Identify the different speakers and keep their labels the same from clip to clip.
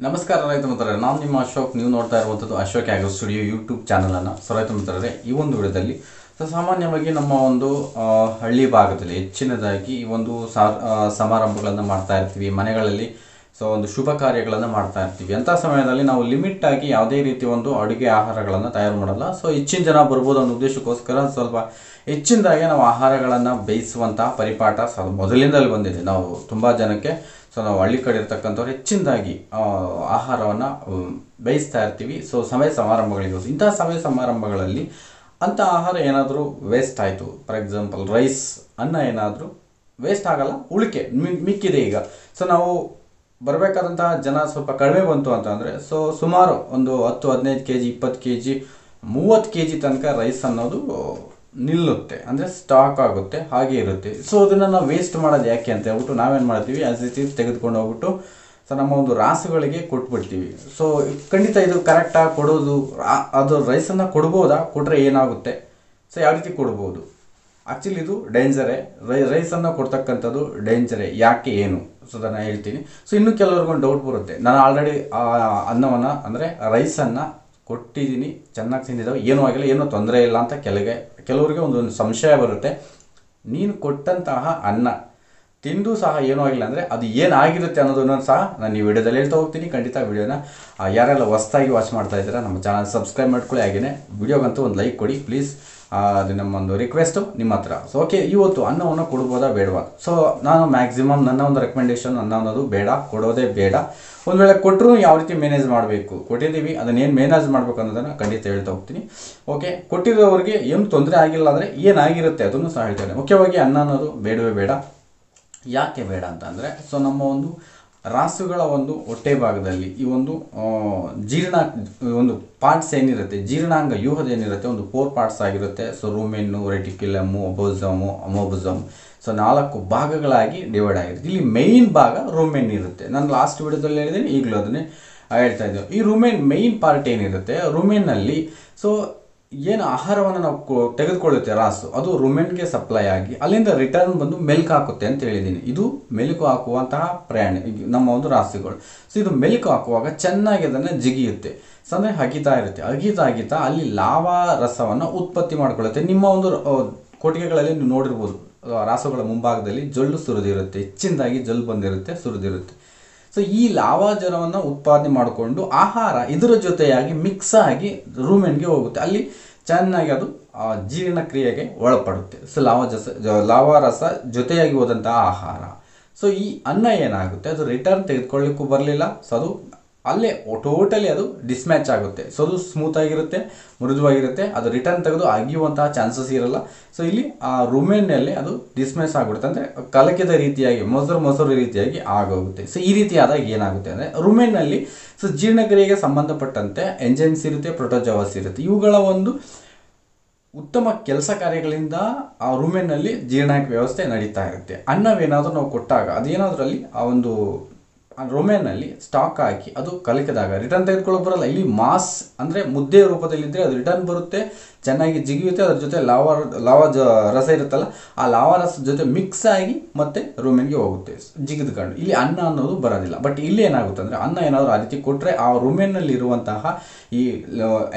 Speaker 1: ನಮಸ್ಕಾರ ರೈತ ಮಿತ್ರರೇ, ನಾನು ನಿಮ್ಮ ಅಶೋಕ್. ನೀವು ನೋಡ್ತಾ ಇರುವಂಥದ್ದು ಅಶೋಕ್ ಆಗ್ರೋ ಸ್ಟುಡಿಯೋ ಯೂಟ್ಯೂಬ್ ಚಾನಲನ್ನು. ರೈತ ಮಿತ್ರರೇ, ಈ ಒಂದು ವಿಡಿಯೋದಲ್ಲಿ ಸಾಮಾನ್ಯವಾಗಿ ನಮ್ಮ ಒಂದು ಹಳ್ಳಿ ಭಾಗದಲ್ಲಿ ಹೆಚ್ಚಿನದಾಗಿ ಈ ಒಂದು ಸಮಾರಂಭಗಳನ್ನು ಮಾಡ್ತಾ ಇರ್ತೀವಿ ಮನೆಗಳಲ್ಲಿ. ಒಂದು ಶುಭ ಕಾರ್ಯಗಳನ್ನು ಮಾಡ್ತಾ ಇರ್ತೀವಿ. ಅಂಥ ಸಮಯದಲ್ಲಿ ನಾವು ಲಿಮಿಟ್ ಆಗಿ ಯಾವುದೇ ರೀತಿ ಒಂದು ಅಡುಗೆ ಆಹಾರಗಳನ್ನು ತಯಾರು ಮಾಡಲ್ಲ. ಹೆಚ್ಚಿನ ಜನ ಬರ್ಬೋದು ಅನ್ನೋ ಉದ್ದೇಶಕ್ಕೋಸ್ಕರ ಸ್ವಲ್ಪ ಹೆಚ್ಚಿನದಾಗಿ ನಾವು ಆಹಾರಗಳನ್ನು ಬೇಯಿಸುವಂತಹ ಪರಿಪಾಠ ಮೊದಲಿಂದಲೇ ಬಂದಿದೆ. ನಾವು ತುಂಬ ಜನಕ್ಕೆ ನಾವು ಹಳ್ಳಿ ಕಡೆ ಇರ್ತಕ್ಕಂಥವ್ರು ಹೆಚ್ಚಿನದಾಗಿ ಆಹಾರವನ್ನು ಬೇಯಿಸ್ತಾ ಇರ್ತೀವಿ. ಸಮಯ ಸಮಾರಂಭಗಳಿಗೆ ಇಂತಹ ಸಮಯ ಸಮಾರಂಭಗಳಲ್ಲಿ ಅಂಥ ಆಹಾರ ಏನಾದರೂ ವೇಸ್ಟ್ ಆಯಿತು, ಫಾರ್ ಎಕ್ಸಾಂಪಲ್ ರೈಸ್, ಅನ್ನ ಏನಾದರೂ ವೇಸ್ಟ್ ಆಗಲ್ಲ, ಉಳಿಕೆ ಮಿಕ್ಕಿದೆ. ಈಗ ನಾವು ಬರಬೇಕಾದಂತಹ ಜನ ಸ್ವಲ್ಪ ಕಡಿಮೆ ಬಂತು ಅಂತಂದರೆ ಸುಮಾರು ಒಂದು 10-15 kg 20 kg 30 kg ತನಕ ರೈಸ್ ಅನ್ನೋದು ನಿಲ್ಲುತ್ತೆ, ಅಂದರೆ ಸ್ಟಾಕ್ ಆಗುತ್ತೆ, ಹಾಗೆ ಇರುತ್ತೆ. ಅದನ್ನು ನಾವು ವೇಸ್ಟ್ ಮಾಡೋದು ಯಾಕೆ ಅಂತ ಹೇಳ್ಬಿಟ್ಟು ನಾವೇನು ಮಾಡ್ತೀವಿ, ಆಸ್ ಇಟ್ ಈಸ್ ತೆಗೆದುಕೊಂಡು ಹೋಗ್ಬಿಟ್ಟು ನಮ್ಮ ಒಂದು ರಾಸುಗಳಿಗೆ ಕೊಟ್ಬಿಡ್ತೀವಿ. ಖಂಡಿತ ಇದು ಕರೆಕ್ಟಾಗಿ ಕೊಡೋದು, ಅದು ರೈಸನ್ನು ಕೊಡ್ಬೋದಾ, ಕೊಟ್ಟರೆ ಏನಾಗುತ್ತೆ, ಯಾವ ರೀತಿ ಕೊಡ್ಬೋದು? ಆ್ಯಕ್ಚುಲಿ ಇದು ಡೇಂಜರೇ. ರೈಸನ್ನು ಕೊಡ್ತಕ್ಕಂಥದ್ದು ಡೇಂಜರೇ. ಯಾಕೆ, ಏನು, ಅದನ್ನು ಹೇಳ್ತೀನಿ. ಇನ್ನೂ ಕೆಲವ್ರಿಗೊಂದು ಡೌಟ್ ಬರುತ್ತೆ, ನಾನು ಆಲ್ರೆಡಿ ಅನ್ನವನ್ನು ಅಂದರೆ ರೈಸನ್ನು ಕೊಟ್ಟಿದ್ದೀನಿ, ಚೆನ್ನಾಗಿ ತಿಂದಿದ್ದಾವೆ, ಏನೂ ಆಗಿಲ್ಲ, ಏನೂ ತೊಂದರೆ ಇಲ್ಲ ಅಂತ ಕೆಲವರಿಗೆ ಒಂದು ಸಂಶಯ ಬರುತ್ತೆ. ನೀನು ಕೊಟ್ಟಂತಹ ಅನ್ನ ತಿಂದು ಸಹ ಏನೂ ಆಗಿಲ್ಲ ಅಂದರೆ ಅದು ಏನಾಗಿರುತ್ತೆ ಅನ್ನೋದನ್ನು ಸಹ ನಾನು ಈ ವಿಡಿಯೋದಲ್ಲಿ ಹೇಳ್ತಾ ಹೋಗ್ತೀನಿ. ಖಂಡಿತ ವಿಡಿಯೋನ ಯಾರೆಲ್ಲ ಹೊಸ್ದಾಗಿ ವಾಚ್ ಮಾಡ್ತಾ ಇದ್ದೀರಾ ನಮ್ಮ ಚಾನಲ್ ಸಬ್ಸ್ಕ್ರೈಬ್ ಮಾಡ್ಕೊಳ್ಳಿ. ಹಾಗೆಯೇ ವಿಡಿಯೋಗಂತೂ ಒಂದು ಲೈಕ್ ಕೊಡಿ ಪ್ಲೀಸ್, ಅದು ನಮ್ಮೊಂದು ರಿಕ್ವೆಸ್ಟು ನಿಮ್ಮ ಹತ್ರ. ಓಕೆ, ಇವತ್ತು ಅನ್ನವನ್ನು ಕೊಡ್ಬೋದಾ ಬೇಡವಾ? ನಾನು ಮ್ಯಾಕ್ಸಿಮಮ್ ನನ್ನ ಒಂದು ರೆಕಮೆಂಡೇಶನ್, ಅನ್ನ ಅನ್ನೋದು ಬೇಡ, ಕೊಡೋದೇ ಬೇಡ. ಒಂದು ವೇಳೆ ಕೊಟ್ಟರು ಯಾವ ರೀತಿ ಮ್ಯಾನೇಜ್ ಮಾಡಬೇಕು, ಕೊಟ್ಟಿದ್ದೀವಿ ಅದನ್ನೇನು ಮ್ಯಾನೇಜ್ ಮಾಡಬೇಕು ಅನ್ನೋದನ್ನು ಖಂಡಿತ ಹೇಳ್ತಾ ಹೋಗ್ತೀನಿ. ಓಕೆ, ಕೊಟ್ಟಿರೋರಿಗೆ ಏನು ತೊಂದರೆ ಆಗಿಲ್ಲ ಅಂದರೆ ಏನಾಗಿರುತ್ತೆ ಅದನ್ನು ಸಹ ಹೇಳ್ತೇನೆ. ಮುಖ್ಯವಾಗಿ ಅನ್ನ ಅನ್ನೋದು ಬೇಡವೇ ಬೇಡ. ಯಾಕೆ ಬೇಡ ಅಂತ ಅಂದರೆ ನಮ್ಮ ಒಂದು ರಾಸುಗಳ ಒಂದು ಹೊಟ್ಟೆ ಭಾಗದಲ್ಲಿ ಈ ಒಂದು ಒಂದು ಪಾರ್ಟ್ಸ್ ಏನಿರುತ್ತೆ, ಜೀರ್ಣಾಂಗ ವ್ಯೂಹದ ಏನಿರುತ್ತೆ, ಒಂದು 4 ಪಾರ್ಟ್ಸ್ ಆಗಿರುತ್ತೆ. ರೂಮೆನ್ನು, ರೆಟಿಕ್ಯುಲಮ್ಮು, ಒಬೋಸಮು, ಅಮೋಬಸಮ್, 4 ಭಾಗಗಳಾಗಿ ಡಿವೈಡ್ ಆಗಿರುತ್ತೆ. ಇಲ್ಲಿ ಮೇಯ್ನ್ ಭಾಗ ರೂಮೆನ್ ಇರುತ್ತೆ. ನಾನು ಲಾಸ್ಟ್ ವಿಡಿಯೋದಲ್ಲಿ ಹೇಳಿದ್ದೀನಿ, ಈಗಲೂ ಅದನ್ನೇ ಹೇಳ್ತಾ ಇದ್ದೇವೆ. ಈ ರೂಮೆನ್ ಮೇಯ್ನ್ ಪಾರ್ಟ್ ಏನಿರುತ್ತೆ, ರೂಮೆನ್ನಲ್ಲಿ ಏನು ಆಹಾರವನ್ನು ನಾವು ತೆಗೆದುಕೊಳ್ಳುತ್ತೆ ರಾಸು, ಅದು ರೂಮೆನ್ಗೆ ಸಪ್ಲೈ ಆಗಿ ಅಲ್ಲಿಂದ ರಿಟರ್ನ್ ಬಂದು ಮೆಲ್ಕ್ ಹಾಕುತ್ತೆ ಅಂತ ಹೇಳಿದ್ದೀನಿ. ಇದು ಮೆಲುಕು ಹಾಕುವಂತಹ ಪ್ರಾಣಿ ನಮ್ಮ ಒಂದು ರಾಸುಗಳು. ಇದು ಮೆಲುಕು ಹಾಕುವಾಗ ಚೆನ್ನಾಗಿ ಅದನ್ನು ಜಿಗಿಯುತ್ತೆ, ಅಂದರೆ ಅಗಿತಾ ಇರುತ್ತೆ. ಅಗಿತಾ ಅಲ್ಲಿ ಲಾವಾ ರಸವನ್ನು ಉತ್ಪತ್ತಿ ಮಾಡಿಕೊಳ್ಳುತ್ತೆ. ನಿಮ್ಮ ಒಂದು ಕೊಟ್ಟಿಗೆಗಳಲ್ಲಿ ನೀವು ನೋಡಿರ್ಬೋದು, ರಾಸುಗಳ ಮುಂಭಾಗದಲ್ಲಿ ಜೊಲ್ಲು ಸುರಿದಿರುತ್ತೆ, ಹೆಚ್ಚಿನದಾಗಿ ಜೊಲ್ಲು ಬಂದಿರುತ್ತೆ, ಸುರಿದಿರುತ್ತೆ. ಈ ಲಾವಾ ಜಲವನ್ನು ಉತ್ಪಾದನೆ ಮಾಡಿಕೊಂಡು ಆಹಾರ ಇದರ ಜೊತೆಯಾಗಿ ಮಿಕ್ಸ್ ಆಗಿ ರೂಮೆನ್ಗೆ ಹೋಗುತ್ತೆ. ಅಲ್ಲಿ ಚೆನ್ನಾಗಿ ಅದು ಜೀರ್ಣಕ್ರಿಯೆಗೆ ಒಳಪಡುತ್ತೆ. ಲಾವಾ ರಸ ಜೊತೆಯಾಗಿ ಹೋದಂತಹ ಆಹಾರ. ಈ ಅನ್ನ ಏನಾಗುತ್ತೆ, ಅದು ರಿಟರ್ನ್ ತೆಗೆದುಕೊಳ್ಳಿಕ್ಕೂ ಬರಲಿಲ್ಲ. ಅದು ಅಲ್ಲೇ ಟೋಟಲಿ ಅದು ಡಿಸ್ಮ್ಯಾಚ್ ಆಗುತ್ತೆ. ಅದು ಸ್ಮೂತಾಗಿರುತ್ತೆ, ಮೃದುವಾಗಿರುತ್ತೆ. ಅದು ರಿಟರ್ನ್ ತೆಗೆದು ಅಗಿಯುವಂತಹ ಚಾನ್ಸಸ್ ಇರಲ್ಲ. ಇಲ್ಲಿ ಆ ರೂಮೆನ್ನಲ್ಲಿ ಅದು ಡಿಸ್ಮ್ಯಾಚ್ ಆಗಿಬಿಡುತ್ತೆ, ಅಂದರೆ ಕಲಕಿದ ರೀತಿಯಾಗಿ ಮೊಸರು ರೀತಿಯಾಗಿ ಆಗೋಗುತ್ತೆ. ಈ ರೀತಿ ಆದಾಗ ಏನಾಗುತ್ತೆ ಅಂದರೆ ರೂಮೆನ್ನಲ್ಲಿ ಜೀರ್ಣಕ್ರಿಯೆಗೆ ಸಂಬಂಧಪಟ್ಟಂತೆ ಎಂಜೈಮ್ಸ್ ಇರುತ್ತೆ, ಪ್ರೋಟೋಜೋವಸ್ ಇರುತ್ತೆ. ಇವುಗಳ ಒಂದು ಉತ್ತಮ ಕೆಲಸ ಕಾರ್ಯಗಳಿಂದ ಆ ರೂಮೆನ್ನಲ್ಲಿ ಜೀರ್ಣಾಂಗ ವ್ಯವಸ್ಥೆ ನಡೀತಾ ಇರುತ್ತೆ. ಅನ್ನವೇನಾದರೂ ನಾವು ಕೊಟ್ಟಾಗ ಅದೇನಾದರೂ ಅಲ್ಲಿ ಆ ಒಂದು ರೂಮೆನ್ನಲ್ಲಿ ಸ್ಟಾಕ್ ಹಾಕಿ ಅದು ಕಲಕಿದಾಗ ರಿಟರ್ನ್ ತೆಗೆದುಕೊಳ್ಳೋಕೆ ಬರಲ್ಲ. ಇಲ್ಲಿ ಮಾಸ್ ಅಂದರೆ ಮುದ್ದೆ ರೂಪದಲ್ಲಿದ್ದರೆ ಅದು ರಿಟರ್ನ್ ಬರುತ್ತೆ, ಚೆನ್ನಾಗಿ ಜಿಗಿಯುತ್ತೆ. ಅದ್ರ ಜೊತೆ ಲಾವಾ ರಸ ಇರುತ್ತಲ್ಲ, ಆ ಲಾವಾ ರಸ ಜೊತೆ ಮಿಕ್ಸ್ ಆಗಿ ಮತ್ತೆ ರೂಮೆನ್ಗೆ ಹೋಗುತ್ತೆ ಜಿಗಿದುಕೊಂಡು. ಇಲ್ಲಿ ಅನ್ನ ಅನ್ನೋದು ಬರೋದಿಲ್ಲ. ಬಟ್ ಇಲ್ಲಿ ಏನಾಗುತ್ತೆ ಅಂದರೆ ಅನ್ನ ಏನಾದರೂ ಆ ರೀತಿ ಕೊಟ್ಟರೆ ಆ ರೂಮೆನ್ನಲ್ಲಿ ಇರುವಂತಹ ಈ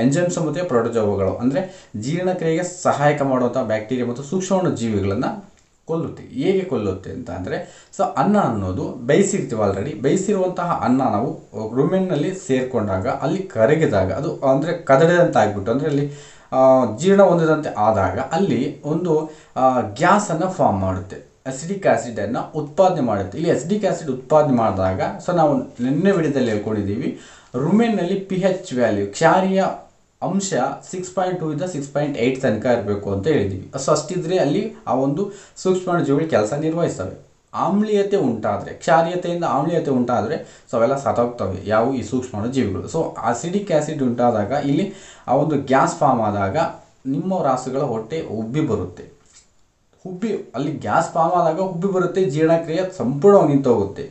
Speaker 1: ಎಂಜೈಮ್ಸ್ ಮತ್ತು ಪ್ರೋಟೋಜೋವಗಳು, ಅಂದರೆ ಜೀರ್ಣಕ್ರಿಯೆಗೆ ಸಹಾಯಕ ಮಾಡುವಂಥ ಬ್ಯಾಕ್ಟೀರಿಯಾ ಮತ್ತು ಸೂಕ್ಷ್ಮಾಣು ಜೀವಿಗಳನ್ನು ಕೊಲ್ಲುತ್ತೆ. ಹೇಗೆ ಕೊಲ್ಲುತ್ತೆ ಅಂತ ಅಂದರೆ ಅನ್ನ ಅನ್ನೋದು ಬೇಯಿಸಿರ್ತೀವಿ, ಆಲ್ರೆಡಿ ಬೇಯಿಸಿರುವಂತಹ ಅನ್ನ ನಾವು ರೂಮೆನ್ನಲ್ಲಿ ಸೇರಿಕೊಂಡಾಗ ಅಲ್ಲಿ ಕರಗಿದಾಗ ಅದು ಅಂದರೆ ಕದಡದಂತೆ ಆಗಿಬಿಟ್ಟು, ಅಂದರೆ ಅಲ್ಲಿ ಜೀರ್ಣ ಹೊಂದಿದಂತೆ ಆದಾಗ ಅಲ್ಲಿ ಒಂದು ಗ್ಯಾಸನ್ನು ಫಾರ್ಮ್ ಮಾಡುತ್ತೆ, ಅಸಿಡಿಕ್ ಆ್ಯಸಿಡನ್ನು ಉತ್ಪಾದನೆ ಮಾಡುತ್ತೆ. ಇಲ್ಲಿ ಅಸಿಡಿಕ್ ಆ್ಯಸಿಡ್ ಉತ್ಪಾದನೆ ಮಾಡಿದಾಗ ನಾವು ನಿನ್ನೆ ವಿಡಿಯೋದಲ್ಲಿ ಹೇಳ್ಕೊಂಡಿದ್ದೀವಿ, ರೂಮೆನ್ನಲ್ಲಿ pH ವ್ಯಾಲ್ಯೂ, ಕ್ಷಾರೀಯ ಅಂಶ 6.2 ಇಂದ 6.8 ತನಕ ಇರಬೇಕು ಅಂತ ಹೇಳಿದ್ದೀವಿ. ಅಷ್ಟಿದ್ರೆ ಅಲ್ಲಿ ಆ ಒಂದು ಸೂಕ್ಷ್ಮಾಣು ಜೀವಿಗಳು ಕೆಲಸ ನಿರ್ವಹಿಸ್ತವೆ. ಆಮ್ಲೀಯತೆ ಉಂಟಾದರೆ, ಕ್ಷಾರೀಯತೆಯಿಂದ ಆಮ್ಲೀಯತೆ ಉಂಟಾದರೆ ಅವೆಲ್ಲ ಸತ್ತೋಗ್ತವೆ, ಯಾವ ಈ ಸೂಕ್ಷ್ಮಾಣು ಜೀವಿಗಳು. ಅಸಿಡಿಕ್ ಆ್ಯಸಿಡ್ ಉಂಟಾದಾಗ ಇಲ್ಲಿ ಆ ಒಂದು ಗ್ಯಾಸ್ ಫಾರ್ಮ್ ಆದಾಗ ನಿಮ್ಮ ರಾಸುಗಳ ಹೊಟ್ಟೆ ಉಬ್ಬಿ ಬರುತ್ತೆ. ಅಲ್ಲಿ ಗ್ಯಾಸ್ ಫಾರ್ಮ್ ಆದಾಗ ಉಬ್ಬಿ ಬರುತ್ತೆ, ಜೀರ್ಣಕ್ರಿಯೆ ಸಂಪೂರ್ಣವಾಗಿ ನಿಂತೋಗುತ್ತೆ.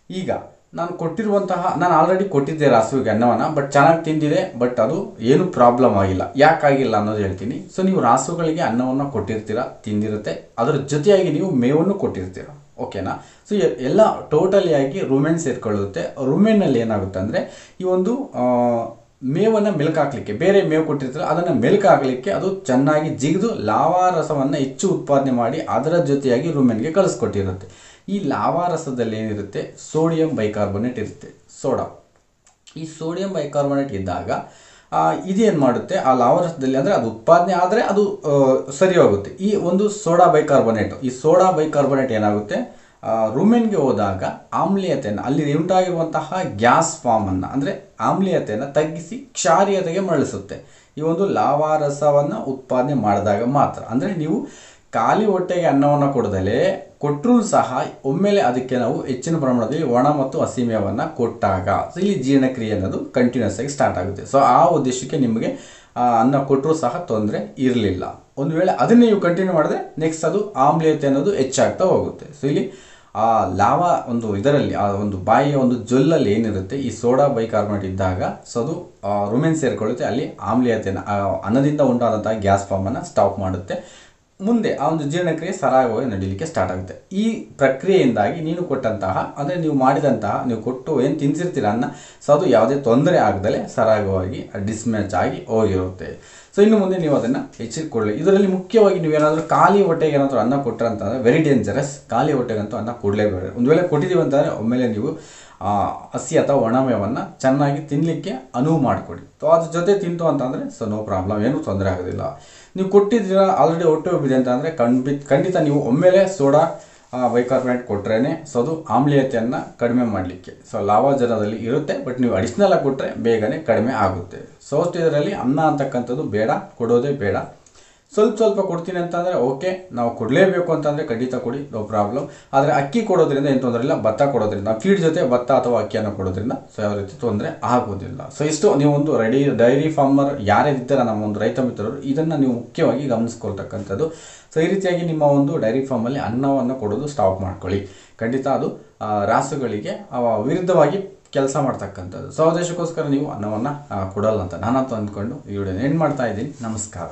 Speaker 1: ಈಗ ನಾನು ಆಲ್ರೆಡಿ ಕೊಟ್ಟಿದ್ದೆ ರಾಸುವಿಗೆ ಅನ್ನವನ್ನು, ಬಟ್ ಚೆನ್ನಾಗಿ ತಿಂದಿದೆ, ಬಟ್ ಅದು ಏನು ಪ್ರಾಬ್ಲಮ್ ಆಗಿಲ್ಲ. ಯಾಕಾಗಿಲ್ಲ ಅನ್ನೋದು ಹೇಳ್ತೀನಿ. ನೀವು ರಾಸುಗಳಿಗೆ ಅನ್ನವನ್ನು ಕೊಟ್ಟಿರ್ತೀರ, ತಿಂದಿರುತ್ತೆ, ಅದರ ಜೊತೆಯಾಗಿ ನೀವು ಮೇವನ್ನು ಕೊಟ್ಟಿರ್ತೀರ. ಓಕೆನಾ. ಸೊ ಎಲ್ಲ ಟೋಟಲಿಯಾಗಿ ರುಮೆನ್ ಸೇರಿಕೊಳ್ಳುತ್ತೆ. ರುಮೆನ್ನಲ್ಲಿ ಏನಾಗುತ್ತೆ ಅಂದರೆ ಈ ಒಂದು ಮೇವನ್ನು ಮೆಲ್ಕು ಹಾಕಲಿಕ್ಕೆ, ಬೇರೆ ಮೇವು ಕೊಟ್ಟಿರ್ತಾರೆ ಅದನ್ನು ಮೆಲ್ಕು ಹಾಕಲಿಕ್ಕೆ ಅದು ಚೆನ್ನಾಗಿ ಜಿಗಿದು ಲಾವಾರಸವನ್ನು ಹೆಚ್ಚು ಉತ್ಪಾದನೆ ಮಾಡಿ ಅದರ ಜೊತೆಯಾಗಿ ರುಮೆನ್ಗೆ ಕಳಿಸ್ಕೊಟ್ಟಿರುತ್ತೆ. ಈ ಲಾವಾರಸದಲ್ಲಿ ಏನಿರುತ್ತೆ, ಸೋಡಿಯಂ ಬೈಕಾರ್ಬೊನೇಟ್ ಇರುತ್ತೆ, ಸೋಡಾ. ಈ ಸೋಡಿಯಂ ಬೈಕಾರ್ಬೊನೇಟ್ ಇದ್ದಾಗ ಇದೇನು ಮಾಡುತ್ತೆ, ಆ ಲಾವಾರಸದಲ್ಲಿ ಅಂದರೆ ಅದು ಉತ್ಪಾದನೆ ಆದರೆ ಅದು ಸರಿ ಹೋಗುತ್ತೆ. ಈ ಒಂದು ಸೋಡಾ ಬೈಕಾರ್ಬೊನೇಟ್ ಏನಾಗುತ್ತೆ, ರುಮೆನ್ಗೆ ಹೋದಾಗ ಆಮ್ಲೀಯತೆಯನ್ನು, ಅಲ್ಲಿ ಉಂಟಾಗಿರುವಂತಹ ಗ್ಯಾಸ್ ಫಾರ್ಮನ್ನು ಅಂದರೆ ಆಮ್ಲೀಯತೆಯನ್ನು ತಗ್ಗಿಸಿ ಕ್ಷಾರೀಯತೆಗೆ ಮರಳಿಸುತ್ತೆ. ಈ ಒಂದು ಲಾವಾರಸವನ್ನು ಉತ್ಪಾದನೆ ಮಾಡಿದಾಗ ಮಾತ್ರ. ಅಂದರೆ ನೀವು ಖಾಲಿ ಹೊಟ್ಟೆಗೆ ಅನ್ನವನ್ನು ಕೊಟ್ಟರೂ ಸಹ ಒಮ್ಮೆಲೆ ಅದಕ್ಕೆ ನಾವು ಹೆಚ್ಚಿನ ಪ್ರಮಾಣದಲ್ಲಿ ಒಣ ಮತ್ತು ಹಸಿಮೇವನ್ನು ಕೊಟ್ಟಾಗ ಇಲ್ಲಿ ಜೀರ್ಣಕ್ರಿಯೆ ಅನ್ನೋದು ಕಂಟಿನ್ಯೂಸ್ ಆಗಿ ಸ್ಟಾರ್ಟ್ ಆಗುತ್ತೆ. ಸೊ ಆ ಉದ್ದೇಶಕ್ಕೆ ನಿಮಗೆ ಅನ್ನ ಕೊಟ್ಟರೂ ಸಹ ತೊಂದರೆ ಇರಲಿಲ್ಲ. ಒಂದು ವೇಳೆ ಅದನ್ನೇ ನೀವು ಕಂಟಿನ್ಯೂ ಮಾಡಿದ್ರೆ ನೆಕ್ಸ್ಟ್ ಅದು ಆಮ್ಲೀಯತೆ ಅನ್ನೋದು ಹೆಚ್ಚಾಗ್ತಾ ಹೋಗುತ್ತೆ. ಸೊ ಇಲ್ಲಿ ಆ ಲಾವಾ ಒಂದು ಇದರಲ್ಲಿ ಆ ಒಂದು ಬಾಯಿಯ ಒಂದು ಜೊಲ್ಲಲ್ಲಿ ಏನಿರುತ್ತೆ, ಈ ಸೋಡಾ ಬೈಕಾರ್ಬೊನೇಟ್ ಇದ್ದಾಗ ಸೊ ಅದು ರುಮೆನ್ ಸೇರಿಕೊಳ್ಳುತ್ತೆ, ಅಲ್ಲಿ ಆಮ್ಲೀಯತೆಯನ್ನು ಅನ್ನದಿಂದ ಉಂಟಾದಂತಹ ಗ್ಯಾಸ್ ಫಾರ್ಮನ್ನು ಸ್ಟಾಪ್ ಮಾಡುತ್ತೆ. ಮುಂದೆ ಆ ಒಂದು ಜೀರ್ಣಕ್ರಿಯೆ ಸರಾಗವಾಗಿ ನಡೀಲಿಕ್ಕೆ ಸ್ಟಾರ್ಟ್ ಆಗುತ್ತೆ. ಈ ಪ್ರಕ್ರಿಯೆಯಿಂದಾಗಿ ನೀನು ಕೊಟ್ಟಂತಹ ಅಂದರೆ ನೀವು ಕೊಟ್ಟು ಏನು ತಿನ್ಸಿರ್ತೀರ ಅನ್ನ, ಸೊ ಅದು ಯಾವುದೇ ತೊಂದರೆ ಆಗದಲೇ ಸರಾಗವಾಗಿ ಡಿಸ್ಮ್ಯಾಚ್ ಆಗಿ ಹೋಗಿರುತ್ತೆ. ಸೊ ಇನ್ನು ಮುಂದೆ ನೀವು ಅದನ್ನು ಎಚ್ಚರಿಕೊಳ್ಳಿ. ಇದರಲ್ಲಿ ಮುಖ್ಯವಾಗಿ ನೀವೇನಾದರೂ ಖಾಲಿ ಹೊಟ್ಟೆಗೆ ಏನಾದರೂ ಅನ್ನ ಕೊಟ್ಟರೆ ಅಂತಂದರೆ ವೆರಿ ಡೇಂಜರಸ್. ಖಾಲಿ ಹೊಟ್ಟೆಗಂತೂ ಅನ್ನ ಕೊಡಲೇಬೇಡ. ಒಂದು ವೇಳೆ ಕೊಟ್ಟಿದ್ದೀವಿ ಅಂತಂದರೆ ಒಮ್ಮೆಲೆ ನೀವು ಹಸಿ ಅಥವಾ ಒಣಮೇವನ್ನು ಚೆನ್ನಾಗಿ ತಿನ್ನಲಿಕ್ಕೆ ಅನುವು ಮಾಡಿಕೊಡಿ. ಸೊ ಅದ್ರ ಜೊತೆ ತಿಂತು ಅಂತಂದರೆ ಸೊ ನೋ ಪ್ರಾಬ್ಲಮ್, ಏನೂ ತೊಂದರೆ ಆಗೋದಿಲ್ಲ. ನೀವು ಕೊಟ್ಟಿದ್ದೀರ ಆಲ್ರೆಡಿ ಹೊಟ್ಟೆ ಹೋಗಿದೆ ಅಂತ ಅಂದರೆ ಖಂಡಿತ ನೀವು ಒಮ್ಮೆಲೆ ಸೋಡಾ ಬೈಕಾರ್ಬೊನೇಟ್ ಕೊಟ್ರೇ ಸೊ ಅದು ಆಮ್ಲೀಯತೆಯನ್ನು ಕಡಿಮೆ ಮಾಡಲಿಕ್ಕೆ ಸೊ ಲಾವಾಜನದಲ್ಲಿ ಇರುತ್ತೆ. ಬಟ್ ನೀವು ಅಡಿಷ್ನಲ್ ಆಗಿ ಕೊಟ್ಟರೆ ಬೇಗನೆ ಕಡಿಮೆ ಆಗುತ್ತೆ. ಸೊ ಇದರಲ್ಲಿ ಅನ್ನ ಅಂತಕ್ಕಂಥದ್ದು ಬೇಡ, ಕೊಡೋದೇ ಬೇಡ. ಸ್ವಲ್ಪ ಕೊಡ್ತೀನಿ ಅಂತಂದರೆ ಓಕೆ, ನಾವು ಕೊಡಲೇಬೇಕು ಅಂತಂದರೆ ಖಂಡಿತ ಕೊಡಿ, ನೋ ಪ್ರಾಬ್ಲಮ್. ಆದರೆ ಅಕ್ಕಿ ಕೊಡೋದ್ರಿಂದ ಏನು ತೊಂದರೆ ಇಲ್ಲ, ಭತ್ತ ಕೊಡೋದ್ರಿಂದ, ಫೀಡ್ ಜೊತೆ ಭತ್ತ ಅಥವಾ ಅಕ್ಕಿಯನ್ನು ಕೊಡೋದ್ರಿಂದ ಸೊ ಯಾವ ರೀತಿ ತೊಂದರೆ ಆಗೋದಿಲ್ಲ. ಸೊ ಇಷ್ಟು ನೀವು ಒಂದು ಡೈರಿ ಫಾರ್ಮರ್ ಯಾರೇ ಇದ್ದಾರೆ ನಮ್ಮ ಒಂದು ರೈತ ಮಿತ್ರರು, ಇದನ್ನು ನೀವು ಮುಖ್ಯವಾಗಿ ಗಮನಿಸ್ಕೊಳ್ತಕ್ಕಂಥದ್ದು. ಸೊ ಈ ರೀತಿಯಾಗಿ ನಿಮ್ಮ ಒಂದು ಡೈರಿ ಫಾರ್ಮಲ್ಲಿ ಅನ್ನವನ್ನು ಕೊಡೋದು ಸ್ಟಾಪ್ ಮಾಡ್ಕೊಳ್ಳಿ. ಖಂಡಿತ ಅದು ರಾಸುಗಳಿಗೆ ವಿರುದ್ಧವಾಗಿ ಕೆಲಸ ಮಾಡ್ತಕ್ಕಂಥದ್ದು. ಸೊ ಅದಕ್ಕೋಸ್ಕರ ನೀವು ಅನ್ನವನ್ನು ಕೊಡಲ್ಲ ಅಂತ ನಾನಂತೂ ಅಂದ್ಕೊಂಡು ಈ ವಿಡಿಯೋನ ಎಂಡ್ ಮಾಡ್ತಾ ಇದ್ದೀನಿ. ನಮಸ್ಕಾರ.